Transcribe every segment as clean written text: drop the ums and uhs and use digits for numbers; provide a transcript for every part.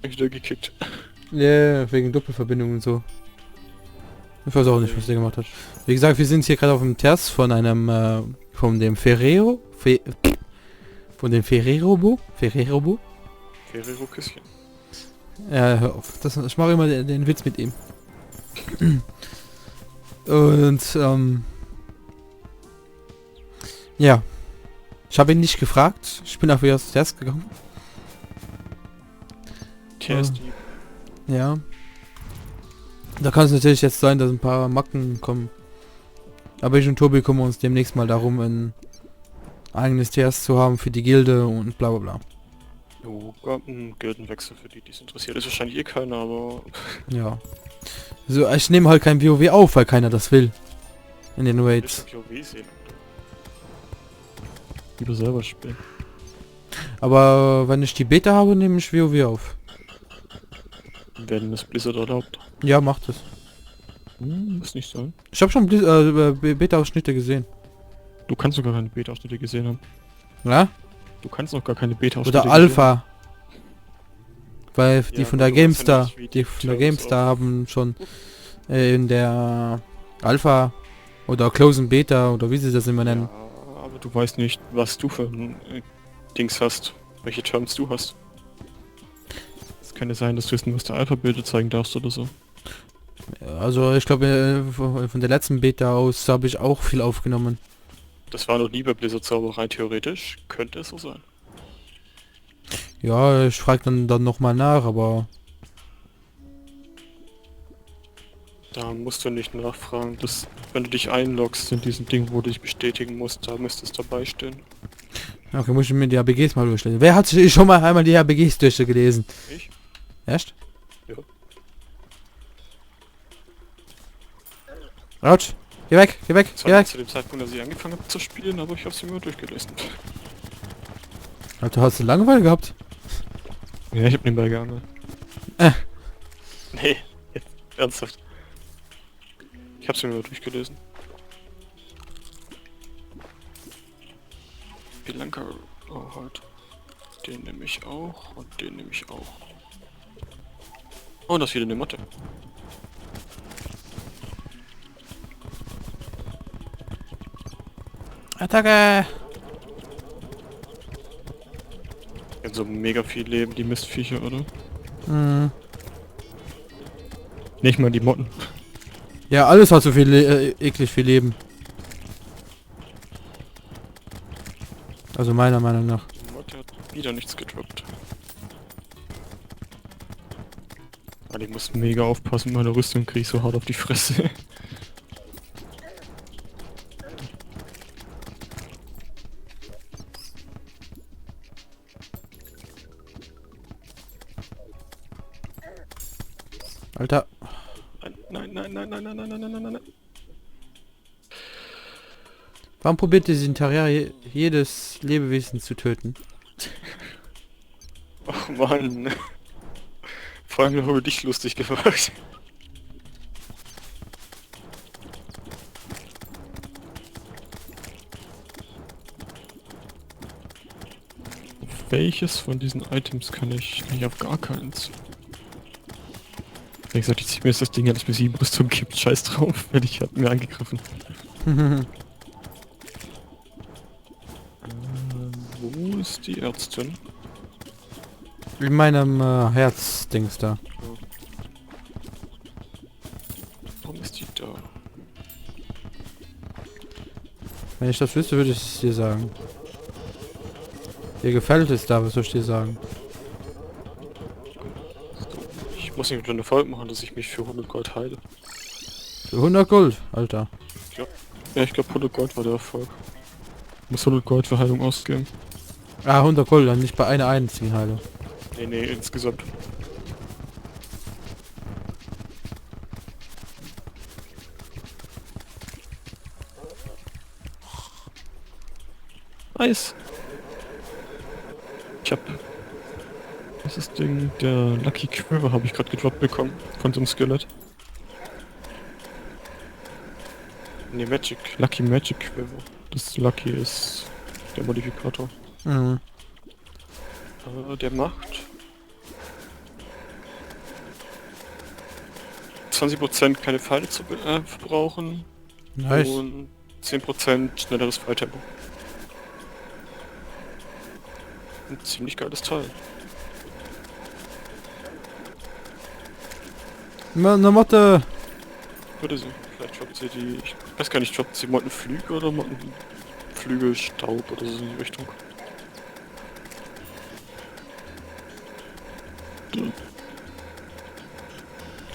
Wieder gekickt. Ja, wegen Doppelverbindung und so. Ich weiß auch nicht, was der gemacht hat. Wie gesagt, wir sind hier gerade auf dem Test von einem, von dem von dem Ferrero-Bo? Ferrero Küsschen. Ja, hör auf. Ich mache immer den Witz mit ihm. Und, ja. Ich habe ihn nicht gefragt. Ich bin dafür erst Test gegangen. Test. Ja. Da kann es natürlich jetzt sein, dass ein paar Macken kommen. Aber ich und Tobi kümmern uns demnächst mal darum, ein eigenes TS zu haben für die Gilde und bla bla bla. Jo, gab einen Gildenwechsel für die, die es interessiert. Ist wahrscheinlich eh keiner, aber... Ja. So, ich nehme halt kein WoW auf, weil keiner das will. In den Raids. Ich will sehen. Lieber selber spielen. Aber wenn ich die Beta habe, nehme ich WoW auf. Werden das Blizzard erlaubt? Ja, macht es. Muss nicht sein. Ich habe schon Beta-Ausschnitte gesehen. Du kannst noch gar keine Beta-Ausschnitte gesehen haben. Ja? Du kannst noch gar keine Beta-Ausschnitte Oder Alpha. Weil die Ja, von aber der du weißt ja GameStar, nicht, wie die die von der Terms GameStar haben schon in der Alpha oder Closing Beta oder wie sie das immer nennen. Ja, aber du weißt nicht, was du für ein Dings hast. Welche Terms du hast. Es könnte sein, dass du jetzt nur aus der Alpha-Bilder zeigen darfst oder so. Also ich glaube von der letzten Beta aus habe ich auch viel aufgenommen. Das war noch nie bei Blizzard Zauber, rein theoretisch könnte es so sein. Ja, ich frage dann nochmal nach, aber Da musst du nicht nachfragen. Das, wenn du dich einloggst in diesem Ding, wo du dich bestätigen musst, da müsste es dabei stehen. okay, muss ich mir die ABGs mal durchlesen. Wer hat sich schon mal einmal die ABGs durchgelesen? Ich? Echt? Ja. Autsch! Geh weg, geh weg, Das geh war weg! zu dem Zeitpunkt, als ich angefangen habe zu spielen, aber ich habe sie mir durchgelesen. Alter, hast du Langeweile gehabt? Ja, ich habe nebenbei geangelt. Nee, jetzt, ernsthaft. Ich habe sie mir durchgelesen. Bilanca, oh halt. Den nehme ich auch und den nehme ich auch. Oh, und das ist wieder eine Motte. Attacke! Die haben so mega viel Leben, die Mistviecher, oder? Hm. Nicht mal die Motten. Ja, alles hat so viel eklig viel Leben. Also meiner Meinung nach. Die Motte hat wieder nichts gedroppt. Weil ich muss mega aufpassen, meine Rüstung krieg ich so hart auf die Fresse. Alter. Nein, nein, nein, nein, nein, nein, nein, nein, nein, nein. Warum probiert dieser Terrier jedes Lebewesen zu töten? Ach Mann. Vor allem über dich lustig gemacht. Welches von diesen Items kann ich nicht auf gar keins? Wie gesagt, ich ziehe mir jetzt das Ding an, das mir 7 Rüstung gibt. Scheiß drauf, weil ich hab mir angegriffen. Wo ist die Ärztin? In meinem Herzdings da. Warum ist die da? Wenn ich das wüsste, würde ich es dir sagen. Dir gefällt es da, was soll ich dir sagen? Ich muss nicht eine Folge machen, dass ich mich für 100 Gold heile. Für 100 Gold, Alter. Ja, ich glaube 100 Gold war der Erfolg. Ich muss 100 Gold für Heilung ausgeben. Ah, 100 Gold, dann nicht bei einer einzigen Heilung. Nee, insgesamt. Nice. Ich hab... Was ist das Ding? Der Lucky Quiver habe ich gerade gedroppt bekommen. Von so einem Skelett. Nee, Magic. Lucky Magic Quiver. Das Lucky ist der Modifikator. Mhm. Der macht 20% keine Pfeile zu verbrauchen Nice. und 10% schnelleres Falltempo. Ein ziemlich geiles Teil. Eine Motte. Würde sie. Vielleicht droppt sie die... Ich weiß gar nicht, droppt sie Mottenflüge oder Mottenflügelstaub oder so in die Richtung.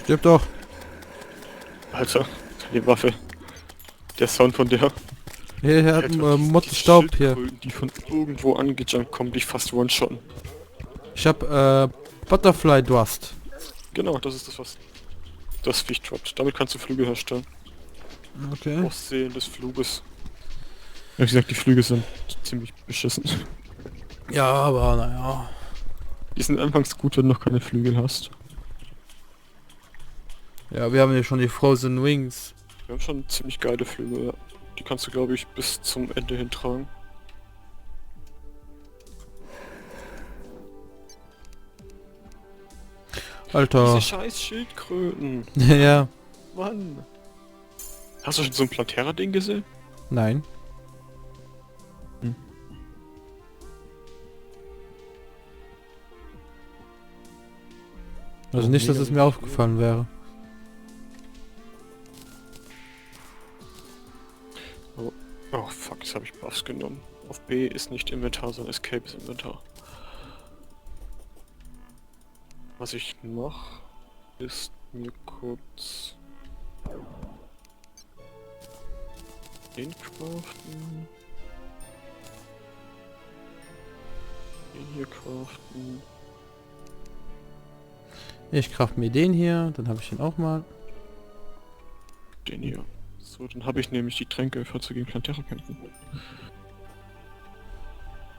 Stirb doch. Alter, die Waffe. Der Sound von der... Hier hat Alter, Mottenstaub hier. Schildkröten, die von irgendwo angejumpt kommen, die ich fast one-shotten. Ich hab Butterfly Dust. Genau, das ist das, was das Viech droppt. Damit kannst du Flügel herstellen. Okay. Aussehen des Fluges. Ja, wie gesagt, die Flüge sind ziemlich beschissen. Ja, aber naja. Die sind anfangs gut, wenn du noch keine Flügel hast. Ja, wir haben ja schon die Frozen Wings. Wir haben schon ziemlich geile Flügel, ja. Die kannst du, glaube ich, bis zum Ende hintragen. Alter. Diese scheiß Schildkröten. Ja. Mann. Hast du schon so ein Plantera-Ding gesehen? Nein. Hm. Also nicht, dass es mir aufgefallen wäre. Oh fuck, jetzt habe ich Buffs genommen. Auf B ist nicht Inventar, sondern Escape ist Inventar. Was ich mache, ist mir kurz den craften. Den hier craften. Ich craft mir den hier, dann habe ich den auch mal. Den hier. So, dann habe ich nämlich die Tränke, falls wir gegen Plantera kämpfen.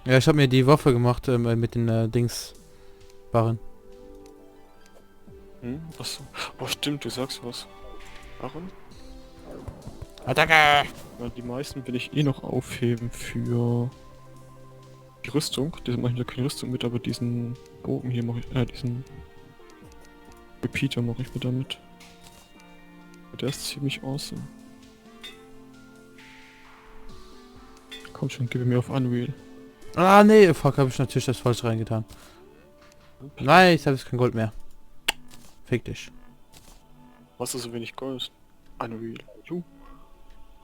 Ja, ich habe mir die Waffe gemacht mit den Dingsbarren. Hm? Achso. Oh stimmt, du sagst was. Warum? Attacke! Ja, die meisten will ich eh noch aufheben für die Rüstung. Die mache ich ja keine Rüstung mit, aber diesen Bogen hier mache ich, diesen Repeater mache ich mir damit. Der ist ziemlich awesome. Komm schon, gib mir auf Unreal. Ah nee, fuck, habe ich natürlich das falsch reingetan. Nein, ich habe jetzt kein Gold mehr. Fick dich. Was ist so wenig Gold? Unreal.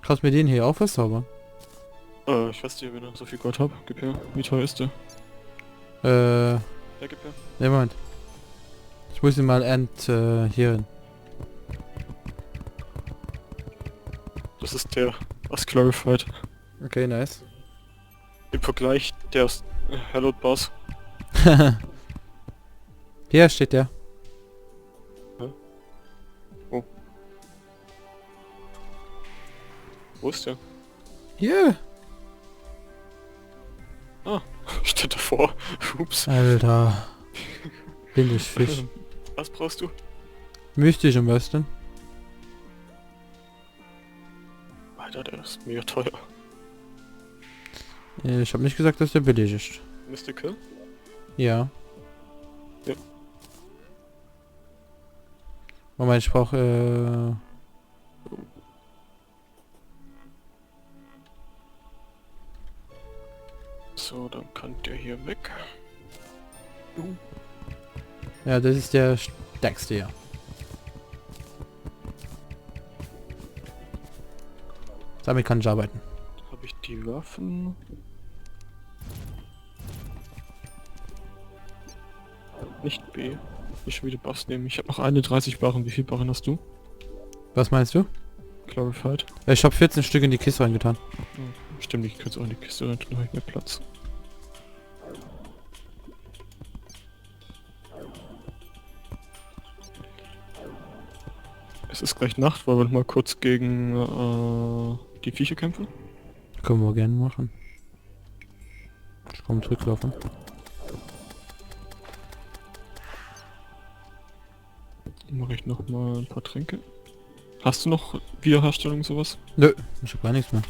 Kannst mir den hier auch verzaubern? Ich weiß nicht, wenn ich so viel Gold habe. Gib her. Wie teuer ist der? Ja, Ja, gib her. Moment. Ich muss ihn mal hier hin. Das ist der aus Clarified. Okay, nice. Im Vergleich der aus Hallowed Boss. Hier steht der. Wo ist der? Hier. Ah, steht davor. Ups. Alter. Bin ich Fisch. Was brauchst du? Mystisch am besten. Alter, der ist mega teuer. Ich habe nicht gesagt, dass der billig ist. Mystical? Ja. Ja. Moment, ich brauche So, dann kann der hier weg. ja, das ist der stärkste hier. Damit kann ich arbeiten. Habe ich die Waffen? Nicht B. Ich will wieder Buffs nehmen. Ich habe noch 31 Barren. Wie viel Barren hast du? Was meinst du? Clarified. Ich habe 14 Stück in die Kiste reingetan. Stimmt, ich könnte auch in die Kiste rein, dann habe ich mehr Platz. Es ist gleich Nacht, wollen wir mal kurz gegen die Viecher kämpfen? Können wir gerne machen. Ich komme zurücklaufen. Mache ich noch mal ein paar Tränke. Hast du noch Wiederherstellung sowas? Nö, ich habe gar nichts mehr.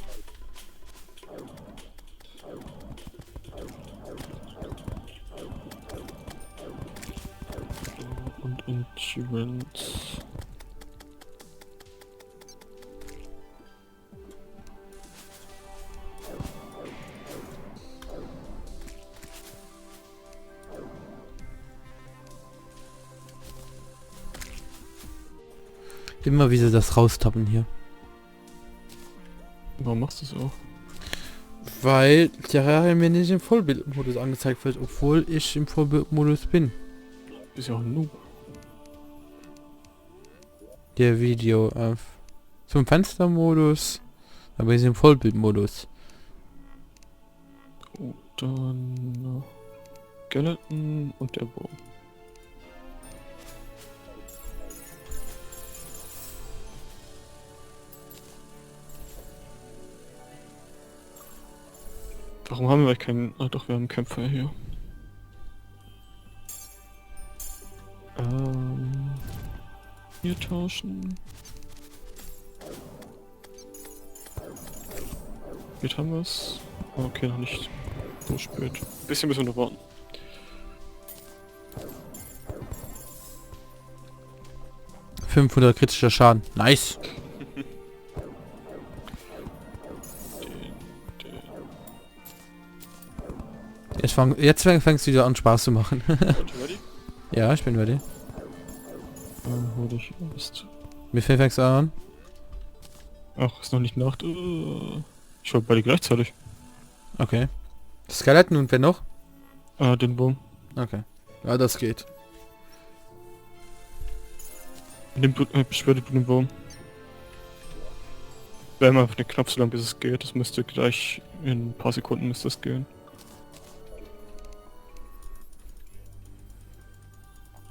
Und Endurance. immer wieder das raustappen hier. Warum machst du es auch? Weil Terraria mir nicht im Vollbildmodus angezeigt wird, obwohl ich im Vollbildmodus bin. Bist ja auch ein Noob. Der Video zum Fenstermodus, aber ist im Vollbildmodus. Oh, dann Skeleton und der Wurm. Warum haben wir eigentlich keinen... Ah doch, wir haben einen Kämpfer hier. Hier tauschen. Jetzt haben wir es. Okay, noch nicht so spät. Ein bisschen müssen wir noch warten. $500 kritischer Schaden. Nice. Jetzt fängst du wieder an Spaß zu machen. Ready? Ja, ich bin ready. Hol dich erst. Wie viel fängst du an? Ach, ist noch nicht Nacht. Ich wollte beide gleichzeitig. Okay. Skeleton und wer noch? Den Wurm. Okay. Ja, das geht. Nimm beschwerde du den Wurm. Wärme einfach den Knopf so lange bis es geht. Das müsste gleich in ein paar Sekunden müsste es gehen.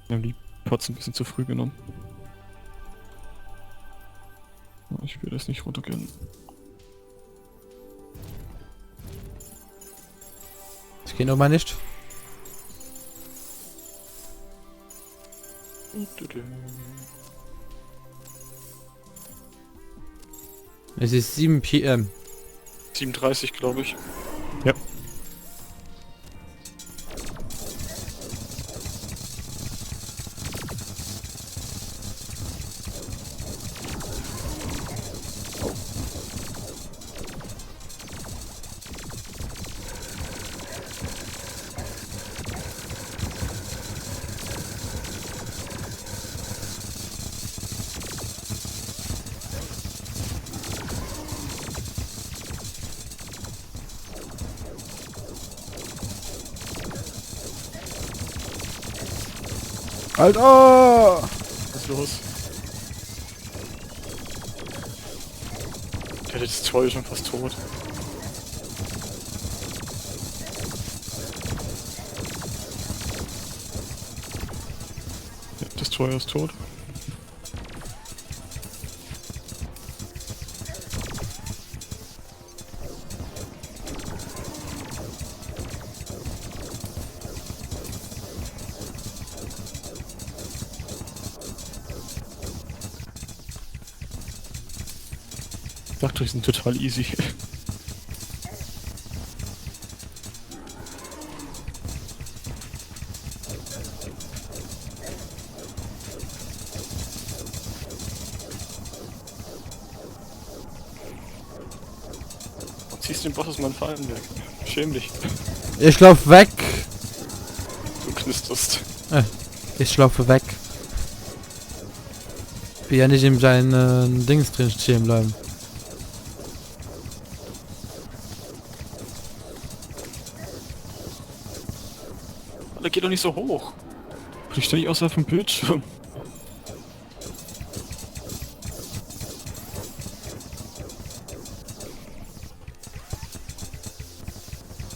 Wir haben die Pots ein bisschen zu früh genommen. Ich will das nicht runtergehen. Das geht nochmal nicht. Es ist 7 PM. 37, glaube ich. Ja. Alter! Was ist los? Der Destroyer ist schon fast tot. Der Destroyer ist tot. Ich dachte, die sind total easy. Und ziehst den Boss aus meinen Fallen weg. Schäm dich. Ich lauf weg! Du knisterst. Ich laufe weg. Will ja nicht in seinen Dings drin stehen bleiben. Der geht doch nicht so hoch. Ich stehe nicht außerhalb vom Bildschirm.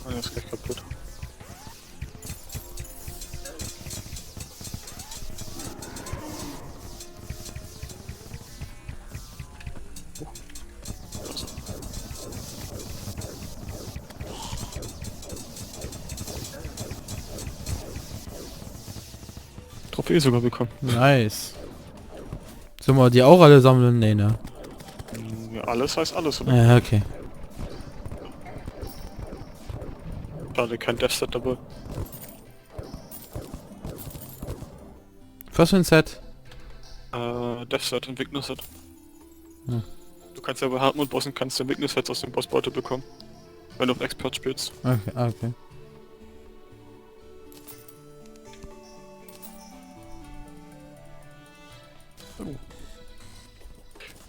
Ah, der ist gleich kaputt. Also. Trophäe sogar bekommen. Nice. Sollen wir die auch alle sammeln? Nee, ne? Ja, alles heißt alles, oder? Ja, okay. Schade, kein Deathset dabei. Was für ein Set? Deathset, ein Weakness-Set. Hm. Du kannst ja bei Hardmode-Bossen kannst du Weakness-Sets aus dem Bossbeutel bekommen. Wenn du auf Expert spielst. Okay, okay.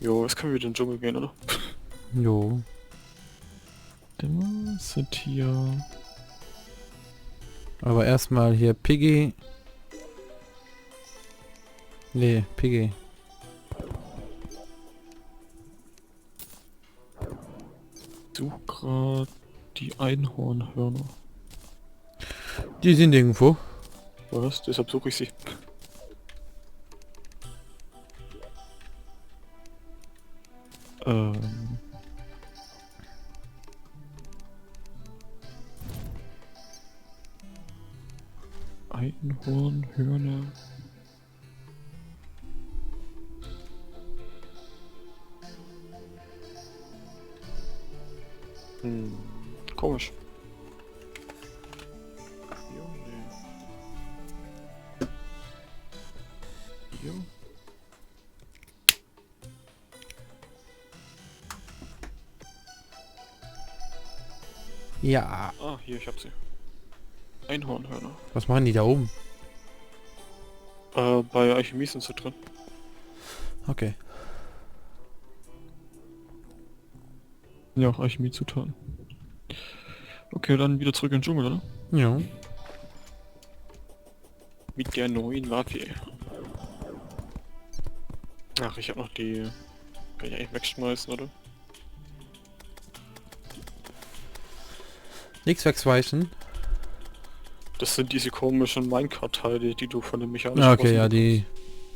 Jo, jetzt können wir wieder in den Dschungel gehen, oder? Jo. Immer sind hier... Aber erstmal hier Piggy. Nee, Piggy. Such grad die Einhornhörner. Die sind irgendwo. Was? Deshalb suche ich sie. Ähm... Einhornhörner. Komisch. Ja, nee. Ja. Ja. Ah, hier, ich hab sie. Einhornhörner. Was machen die da oben? Bei Alchemie sind sie drin. Okay. Ja, auch Alchemie-Zutaten. Okay, dann wieder zurück in den Dschungel, oder? Ja. Mit der neuen Waffe. Ach, ich hab noch die... Kann ich eigentlich wegschmeißen, oder? Nichts wegschmeißen. Das sind diese komischen Minecart-Teile, die du von dem mechanischen... Ah, okay, ja, die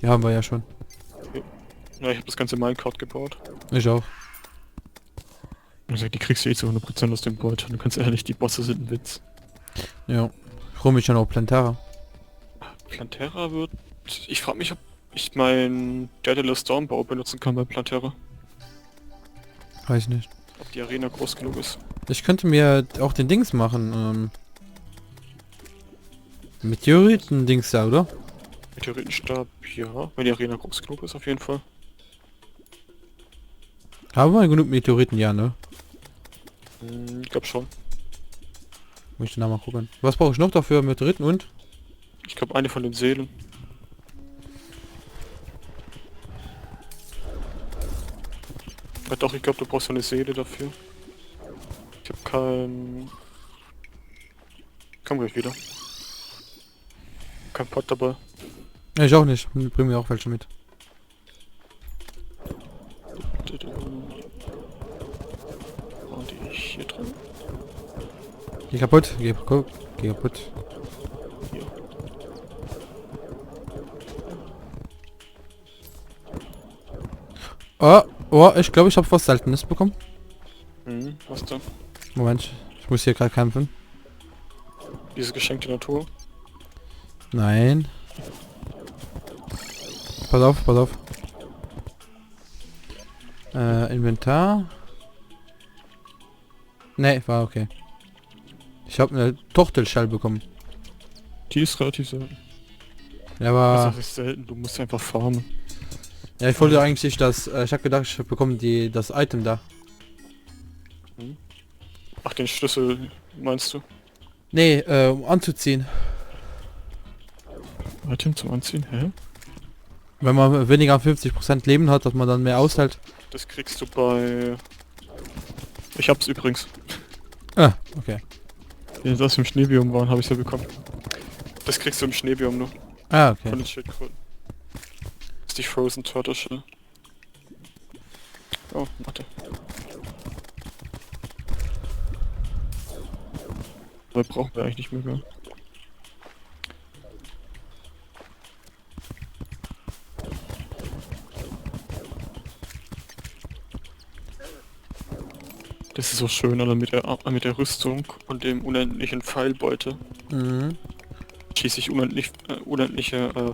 haben wir ja schon. Ja, ich habe das ganze Minecart gebaut. Ich auch. Also, die kriegst du eh zu 100% aus dem Beutel. Du kannst ehrlich, die Bosse sind ein Witz. Ja. Rum ich schon auch Plantara. Plantera wird... Ich frage mich, ob ich meinen Daedalus Stormbau benutzen kann bei Plantera. Weiß nicht. Ob die Arena groß genug ist. Ich könnte mir auch den Dings machen. Meteoriten-Dings da, oder? Meteoritenstab, ja. Wenn die Arena groß genug ist, auf jeden Fall. Haben wir genug Meteoriten, ja, ne? Ich glaube schon. Muss ich dann mal gucken. Was brauche ich noch dafür? Meteoriten und? Ich glaube eine von den Seelen. Ja, doch, ich glaube du brauchst so eine Seele dafür. Ich habe kein... Komm gleich wieder. Kein Pot dabei. Ja, ich auch nicht. Bring mir auch welche mit. Und die hier drin. Geh kaputt. Geh kaputt. Geh kaputt. Hier. Oh, ich glaube, ich habe was Seltenes bekommen. Was denn? Moment, ich muss hier gerade kämpfen. Diese geschenkte Natur. Nein. Pass auf, pass auf. Inventar. Ne, war okay. Ich habe eine Tortelschall bekommen. Die ist relativ selten. Ja, aber... Das ist selten, du musst einfach farmen. Ja, ich wollte eigentlich das... ich habe gedacht, ich bekomme das Item da. Ach, den Schlüssel meinst du? Nee, um anzuziehen. Item zum Anziehen? Hä? Wenn man weniger als 50% Leben hat, dass man dann mehr aushält. Das kriegst du bei... Ich hab's übrigens. Ah, okay. Wenn das im Schneebiom waren, habe ich ja bekommen. Das kriegst du im Schneebiom nur. Ah, okay. Von den Schildkröten. Das ist die Frozen Turtle Shell. Oh, warte. Aber brauchen wir eigentlich nicht mehr. Gell? Das ist so schön, oder mit der Rüstung und dem unendlichen Pfeilbeutel Mhm. schieße ich unendliche